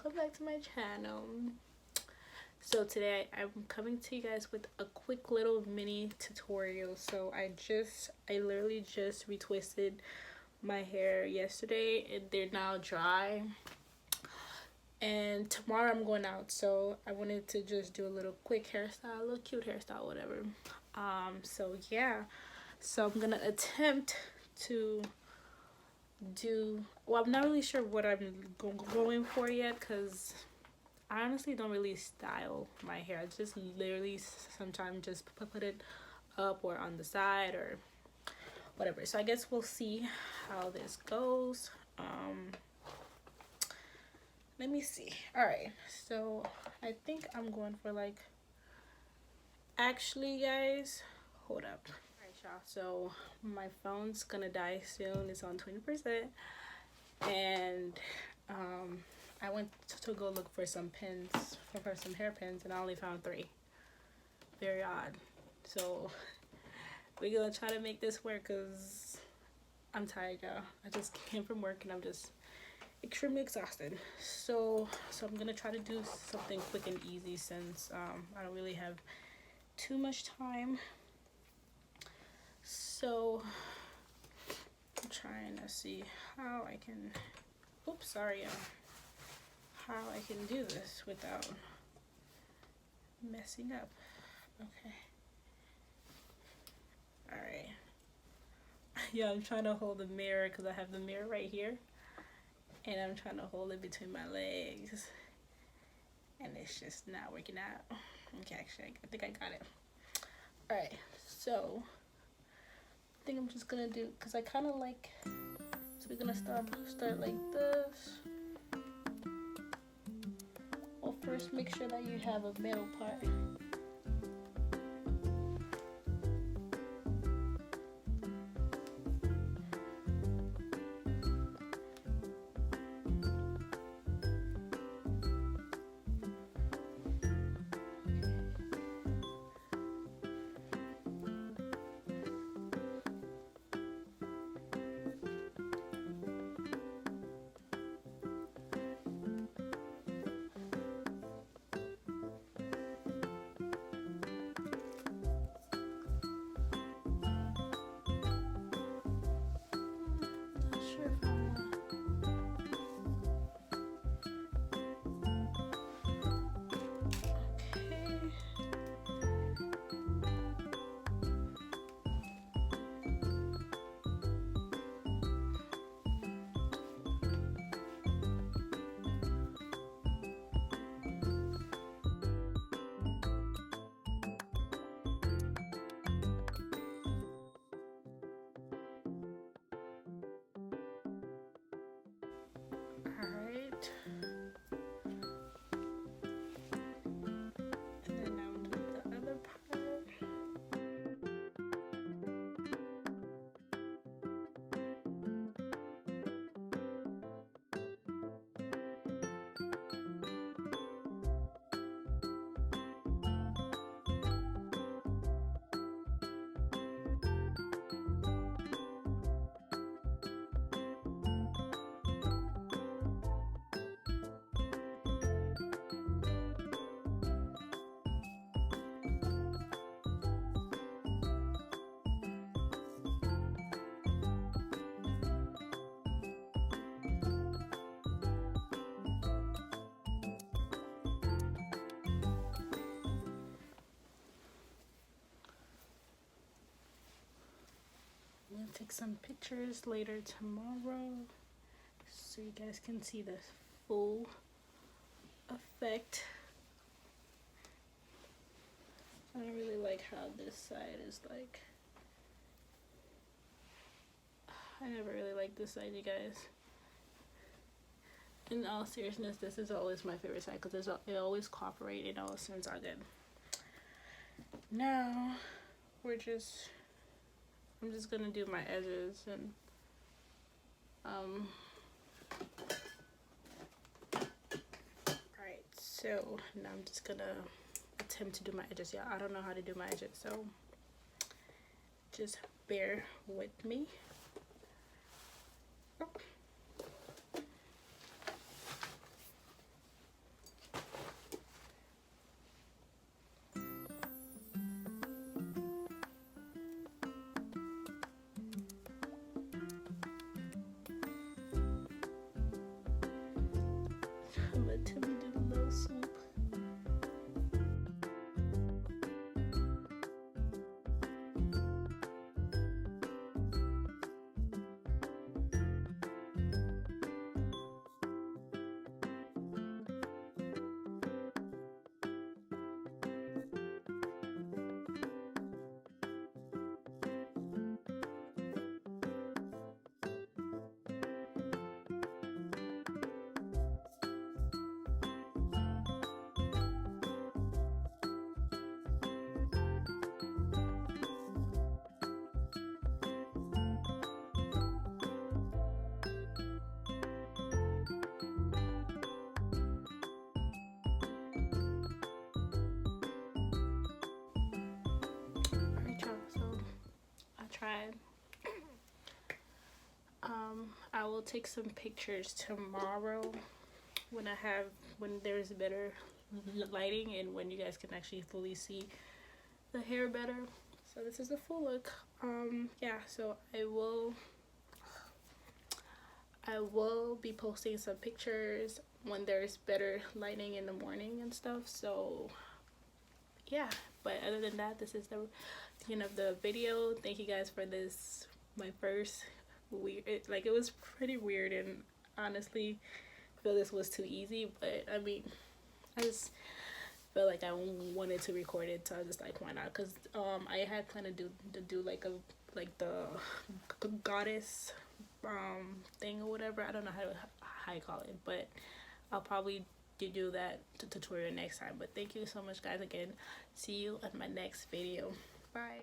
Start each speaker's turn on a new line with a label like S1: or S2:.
S1: welcome back to my channel. So today I'm coming to you guys with a quick little mini tutorial. So I literally just retwisted my hair yesterday and they're now dry, and tomorrow I'm going out, so I wanted to just do a little quick hairstyle, a little cute hairstyle, whatever. So yeah, so I'm gonna attempt to do, well, I'm not really sure what I'm going for yet, because I honestly don't really style my hair. I just literally sometimes just put it up or on the side or whatever. So I guess we'll see how this goes. Let me see. All right, so I think I'm going for like, actually guys, hold up. All right, y'all, so my phone's gonna die soon. It's on 20%, and I went to go look for some pins, for some hair pins, and I only found 3. Very odd. So we're gonna try to make this work because I'm tired, y'all. I just came from work and I'm just extremely exhausted. So I'm gonna try to do something quick and easy, since I don't really have too much time. So I'm trying to see how I can, oops, sorry, how I can do this without messing up. Okay. All right. Yeah, I'm trying to hold the mirror because I have the mirror right here, and I'm trying to hold it between my legs, and it's just not working out. Okay, actually, I think I got it. All right, so I think I'm just gonna do, because I kind of like, so we're gonna start like this. Well, first make sure that you have a middle part. Alright. And then now I'm doing the other part. I'm gonna take some pictures later tomorrow so you guys can see the full effect. I don't really like how this side is like. I never really liked this side, you guys. In all seriousness, this is always my favorite side because it always cooperates, it always turns out good. Now I'm just gonna do my edges, and alright, so now I'm just gonna attempt to do my edges. Yeah, I don't know how to do my edges, so just bear with me. Oh. I will take some pictures tomorrow when there's better lighting and when you guys can actually fully see the hair better. So this is the full look. Yeah, so I will be posting some pictures when there's better lighting in the morning and stuff. So yeah, but other than that, this is the end of the video. Thank you guys for this, my first weird, it was pretty weird, and honestly feel this was too easy, but I mean, I just felt like I wanted to record it, so I was just like, why not? Because I had planned to do like the goddess thing or whatever. I don't know how you call it, but I'll probably do that tutorial next time. But thank you so much, guys, again. See you at my next video. Bye.